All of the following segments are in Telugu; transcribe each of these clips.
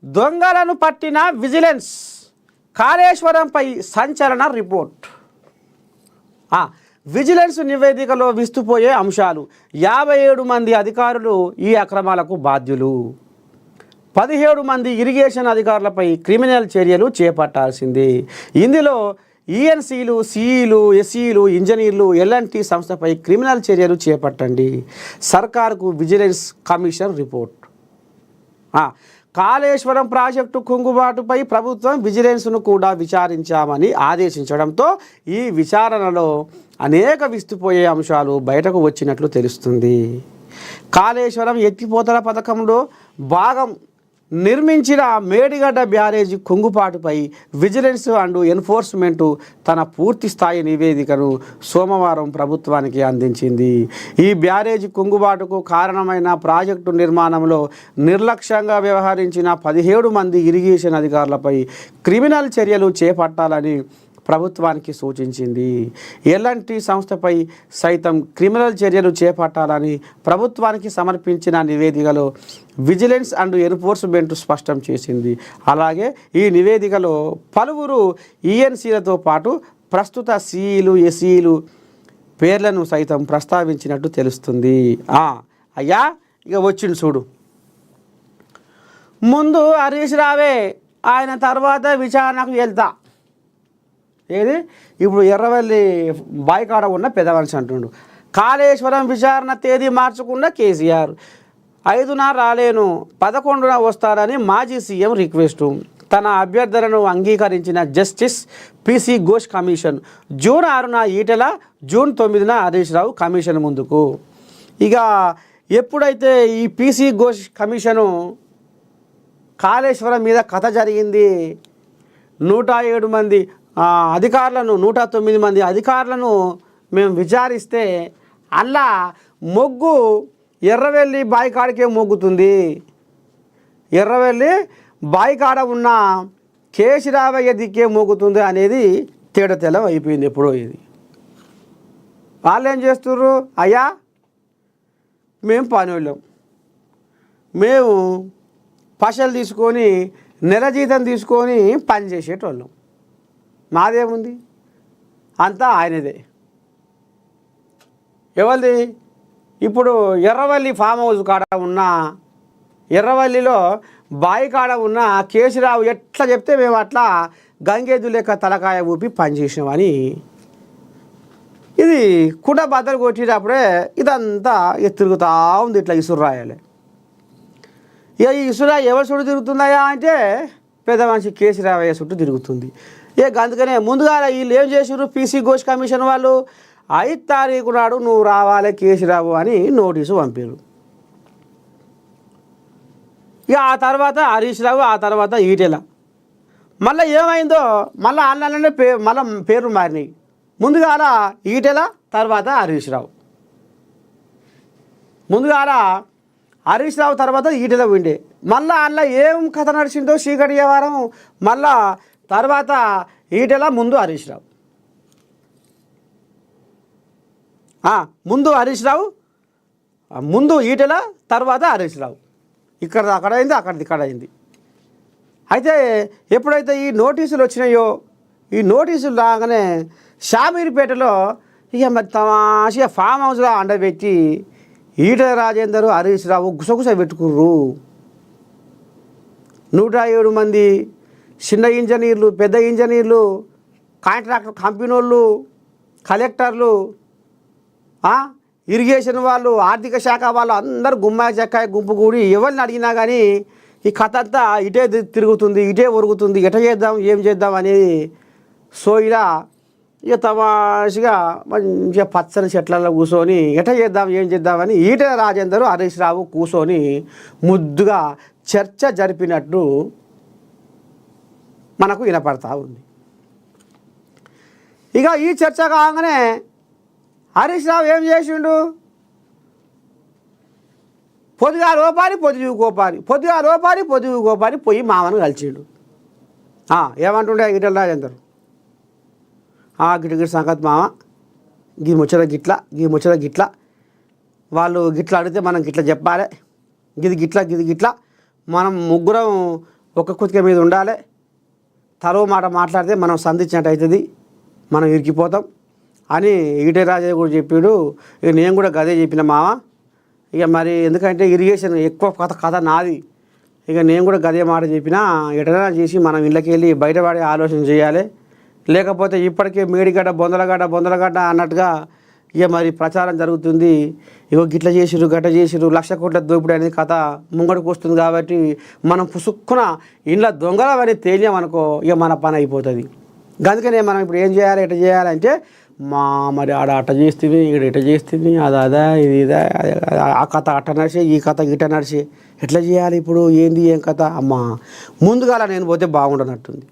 దొంగలను పట్టిన విజిలెన్స్ కాళేశ్వరంపై సంచలన రిపోర్ట్. విజిలెన్స్ నివేదికలో విస్తుపోయే అంశాలు. 57 మంది అధికారులు ఈ అక్రమాలకు బాధ్యులు. 17 మంది ఇరిగేషన్ అధికారులపై క్రిమినల్ చర్యలు చేపట్టాల్సింది. ఇందులో ఈఎన్సీలు, సిఈలు, ఎస్ఈలు, ఇంజనీర్లు, ఎల్ఎన్టీ సంస్థపై క్రిమినల్ చర్యలు చేపట్టండి. సర్కార్కు vigilance commission report. Kaleshwaram project కుంగుబాటుపై ప్రభుత్వం విజిలెన్స్ను కూడా విచారించామని ఆదేశించడంతో ఈ విచారణలో అనేక విస్తుపోయే అంశాలు బయటకు వచ్చినట్లు తెలుస్తుంది. కాళేశ్వరం ఎత్తిపోతల పథకంలో భాగం నిర్మించిన మేడిగడ్డ బ్యారేజీ కుంగుబాటుపై విజిలెన్స్ అండ్ ఎన్ఫోర్స్మెంట్ తన పూర్తి స్థాయి నివేదికను సోమవారం ప్రభుత్వానికి అందించింది. ఈ బ్యారేజీ కుంగుబాటుకు కారణమైన ప్రాజెక్టు నిర్మాణంలో నిర్లక్ష్యంగా వ్యవహరించిన 17 మంది ఇరిగేషన్ అధికారులపై క్రిమినల్ చర్యలు చేపట్టాలని ప్రభుత్వానికి సూచించింది. ఎల్ఎన్టీ సంస్థపై సైతం క్రిమినల్ చర్యలు చేపట్టాలని ప్రభుత్వానికి సమర్పించిన నివేదికలో విజిలెన్స్ అండ్ ఎన్ఫోర్స్మెంట్ స్పష్టం చేసింది. అలాగే ఈ నివేదికలో పలువురు ఈఎన్సీలతో పాటు ప్రస్తుత సిఈలు, ఎస్ఈలు పేర్లను సైతం ప్రస్తావించినట్టు తెలుస్తుంది. అయ్యా ఇక వచ్చింది చూడు. ముందు హరీష్ రావే, ఆయన తర్వాత విచారణకు వెళ్తా. ఏది ఇప్పుడు ఎర్రవల్లి బాయికాడ ఉన్న పెద్దమనిషి అంటుండు. కాళేశ్వరం విచారణ తేదీ మార్చకుండా కేసీఆర్ 5న రాలేను 11న వస్తారని మాజీ సీఎం రిక్వెస్టు. తన అభ్యర్థనను అంగీకరించిన justice PC Ghosh commission June 6న ఈటెల, జూన్ 9న హరీష్ రావు కమిషన్ ముందుకు. ఇక ఎప్పుడైతే ఈ పిసి ఘోష్ కమిషను కాళేశ్వరం మీద కథ జరిగింది, 107 మంది అధికారులను 109 మంది అధికారులను మేము విచారిస్తే అలా మొగ్గు ఎర్రవెల్లి బాయికాడికే మొగ్గుతుంది. ఎర్రవెల్లి బాయికాడ ఉన్న కేశరావయ్య దిక్కే మొగ్గుతుంది అనేది తేడతెల్లం అయిపోయింది. ఎప్పుడో ఇది వాళ్ళు ఏం చేస్తుర్రు, అయ్యా మేము పనివాళ్ళం, మేము పైసలు తీసుకొని నెల జీతం తీసుకొని పని చేసేటోళ్ళం, మాదేముంది, అంతా ఆయనదే. ఎవరిది? ఇప్పుడు ఎర్రవల్లి ఫామ్ హౌస్ కాడ ఉన్న, ఎర్రవల్లిలో బాయి కాడ ఉన్న కేశరావు ఎట్లా చెప్తే మేము అట్లా గంగేదు లెక్క తలకాయ ఊపి పనిచేసామని ఇది కుండ బద్దలు కొట్టేటప్పుడే ఇదంతా తిరుగుతూ ఉంది. ఇట్లా ఇసురు రాయాలి. ఇక ఈ ఇసురా ఎవరి చుట్టూ తిరుగుతుందయా అంటే పెద్ద మనిషి కేసీరావయ్య చుట్టూ తిరుగుతుంది. అందుకనే ముందుగా వీళ్ళు ఏం చేసారు, పిసి ఘోష్ కమిషన్ వాళ్ళు 5వ తారీఖు నాడు నువ్వు రావాలి కేసీరావు అని నోటీసు పంపారు. ఇక ఆ తర్వాత హరీష్ రావు, ఆ తర్వాత ఈటెల. మళ్ళీ ఏమైందో మళ్ళీ అన్ననే మళ్ళీ పేర్లు మారినాయి. ముందుగాల ఈటెల, తర్వాత హరీష్ రావు. ముందుగాల హరీష్ రావు తర్వాత ఈటెల ఉండే. మళ్ళీ అందులో ఏం కథ నడిచిందో చీకటి వ్యవహారం. మళ్ళా తర్వాత ఈటెల, ముందు హరీష్ రావు. ముందు హరీష్ రావు, ముందు ఈటెల, తర్వాత హరీష్ రావు. ఇక్కడ అక్కడ అయింది, అక్కడిది ఇక్కడ అయింది. అయితే ఎప్పుడైతే ఈ నోటీసులు వచ్చినాయో, ఈ నోటీసులు రాగానే షామీర్పేటలో ఇక మరి తమాషగా ఫామ్ హౌస్లో అండబెట్టి ఈటెల రాజేందర్, హరీష్ రావు గుసగుస పెట్టుకుర్రు. 107 మంది చిన్న ఇంజనీర్లు, పెద్ద ఇంజనీర్లు, కాంట్రాక్టర్ కంపెనీ వాళ్ళు, కలెక్టర్లు, ఇరిగేషన్ వాళ్ళు, ఆర్థిక శాఖ వాళ్ళు అందరూ గుమ్మాయి చెక్కాయ గుంపు కూడి ఎవరిని అడిగినా కానీ ఈ కథ అంతా ఇటే తిరుగుతుంది, ఇటే ఒరుగుతుంది, ఎట చేద్దాం ఏం చేద్దాం అనేది. సో ఇలా ఇక తమాషగా మంచిగా పచ్చని చెట్లలో కూర్చొని ఎట చేద్దాం ఏం చేద్దామని ఈటెల రాజేందర్, హరీష్ రావు కూర్చొని ముద్దుగా చర్చ జరిపినట్టు మనకు వినపడతా ఉంది. ఇక ఈ చర్చ కాగానే హరీష్ రావు ఏం చేసిండు, పొద్దుగా లోపాలి పొద్దుగు కోపాలి, పొద్దుగా లోపాలి పొద్దుగు కోపాలి పోయి మామను కలిసిండు. ఏమంటుండే ఈటెల రాజేందర్, గిట సంగతి మామ, గీ ముచ్చట గిట్ల, గీ ముచ్చట గిట్ల, వాళ్ళు గిట్లా అడిగితే మనం గిట్లా చెప్పాలి, గిట్లా మనం ముగ్గురం ఒక కుతిక మీద ఉండాలి, తలో మాట మాట్లాడితే మనం సంధించినట్టు అవుతుంది, మనం ఇరికిపోతాం అని ఈటే రాజయ్య కూడా చెప్పాడు. ఇక నేను కూడా గదే చెప్పిన మామ. ఇక మరి ఎందుకంటే ఇరిగేషన్ ఎక్కువ కథ నాది, ఇక నేను కూడా గదే మాట చెప్పిన, ఎటైనా చేసి మనం ఇళ్ళకి వెళ్ళి బయటపడే ఆలోచన చేయాలి, లేకపోతే ఇప్పటికే మేడిగడ్డ బొందలగడ్డ అన్నట్టుగా ఇక మరి ప్రచారం జరుగుతుంది. ఇగో గిట్ల చేసిరు గట్ట చేసిరు, 1,00,000 కోట్ల దోపిడీ అనేది కథ ముంగడికి వస్తుంది. కాబట్టి మనం పుసుక్కున ఇంట్లో దొంగలవని తేలియామనుకో ఇక మన పని అయిపోతుంది. అందుకనే మనం ఇప్పుడు ఏం చేయాలి, ఎట్లా చేయాలంటే మరి ఆడ అట్ట చేస్తుంది, ఇక్కడ ఇట్ట చేస్తుంది, అదా ఇది ఆ కథ అట్ట నడిచే, ఈ కథ గిట్ట నడిచే, ఎట్లా చేయాలి ఇప్పుడు, ఏంది ఏం కథ అమ్మా. ముందుగాల నేను పోతే బాగుండనట్టుంది.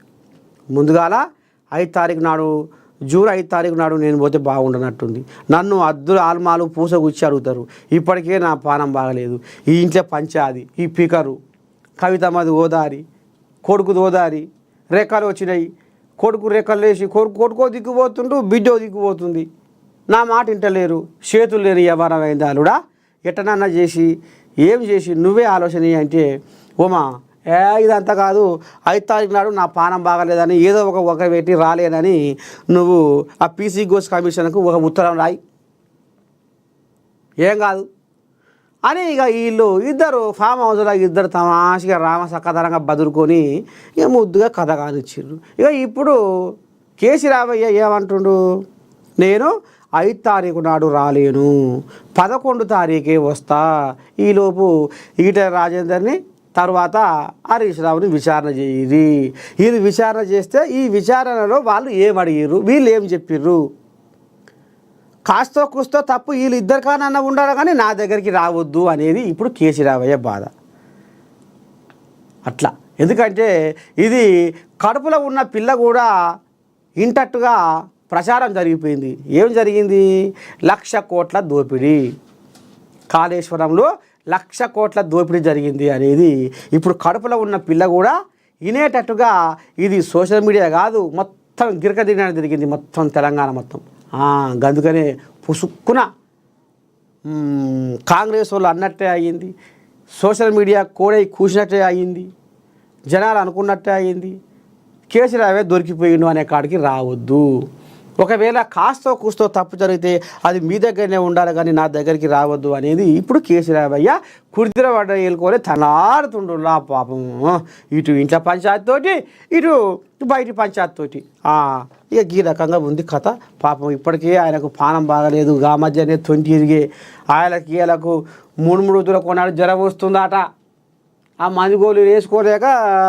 ముందుగాల 5 తారీఖు నాడు, జూన్ 5 తారీఖు నాడు నేను పోతే బాగుండనట్టుంది. నన్ను అద్దులు ఆల్మాలు పూసగుచ్చి అడుగుతారు. ఇప్పటికే నా పానం బాగలేదు. ఈ ఇంట్లో పంచాది, ఈ పికరు కవితమ్మది ఓదారి, కొడుకుది ఓదారి, రెక్కలు వచ్చినాయి, కొడుకు రెక్కలు వేసి కొడుకో దిక్కుపోతుండు, బిడ్డో దిక్కుపోతుంది. నా మాట ఇంటలేరు, చేతులు లేని ఎవరం అయిందాలుడా. ఎట్టనన్నా చేసి ఏం చేసి నువ్వే ఆలోచన అంటే, ఓమా ఇదంతా కాదు, 5 తారీఖు నాడు నా పానం బాగలేదని ఏదో ఒక పెట్టి రాలేదని నువ్వు ఆ పీసీ గోస్ కమిషన్కు ఒక ఉత్తరం రాయి, ఏం కాదు అని. ఇక వీళ్ళు ఇద్దరు ఫామ్ హౌస్లో ఇద్దరు తమాషగా రామసక్కదరంగా బదులుకొని ఇక ముద్దుగా కథ కానిచ్చారు. ఇక ఇప్పుడు కేసీరావయ్య ఏమంటుండు, నేను 5 తారీఖు నాడు రాలేను, 11 తారీఖే వస్తా, ఈలోపు ఈటెల రాజేందర్ని తర్వాత హరీష్ రావుని విచారణ చేయరు. వీళ్ళు విచారణ చేస్తే ఈ విచారణలో వాళ్ళు ఏమడిగారు, వీళ్ళు ఏం చెప్పిర్రు, కాస్తో కూస్తో తప్పు వీళ్ళు ఇద్దరికన్నా ఉండాలి కానీ నా దగ్గరికి రావద్దు అనేది ఇప్పుడు కేసీరావయ్య బాధ. అట్లా ఎందుకంటే ఇది కడుపులో ఉన్న పిల్ల కూడా ఇంటట్టుగా ప్రచారం జరిగిపోయింది. ఏం జరిగింది, 1,00,000 కోట్ల దోపిడీ, కాళేశ్వరంలో 1,00,000 కోట్ల దోపిడీ జరిగింది అనేది ఇప్పుడు కడుపులో ఉన్న పిల్ల కూడా వినేటట్టుగా ఇది సోషల్ మీడియా కాదు, మొత్తం గిరకదిరిగిన జరిగింది, మొత్తం తెలంగాణ మొత్తం. అందుకనే పుసుక్కున కాంగ్రెస్ వాళ్ళు అన్నట్టే అయ్యింది, సోషల్ మీడియా కోడై కూసినట్టే అయ్యింది, జనాలు అనుకున్నట్టే అయ్యింది. కేసీరావే దొరికిపోయిండు అనే కాడికి రావద్దు. ఒకవేళ కాస్తో కూస్తో తప్పు జరిగితే అది మీ దగ్గరనే ఉండాలి కానీ నా దగ్గరికి రావద్దు అనేది ఇప్పుడు కేసీరావయ్య కుర్దిరపడ్డ ఏలుకొని తనాడుతుండులా పాపం. ఇటు ఇంట్లో పంచాయతీతోటి, ఇటు బయటి పంచాయతీతోటి. ఇక ఈ రకంగా ఉంది కథ. పాపం ఇప్పటికే ఆయనకు పానం బాగలేదు, గా మధ్యనే 20 ఇరిగే ఆయనకి వీళ్ళకు 3 దూర కొన్నాడు జ్వరం వస్తుందట. ఆ మందుగోలు వేసుకోలేక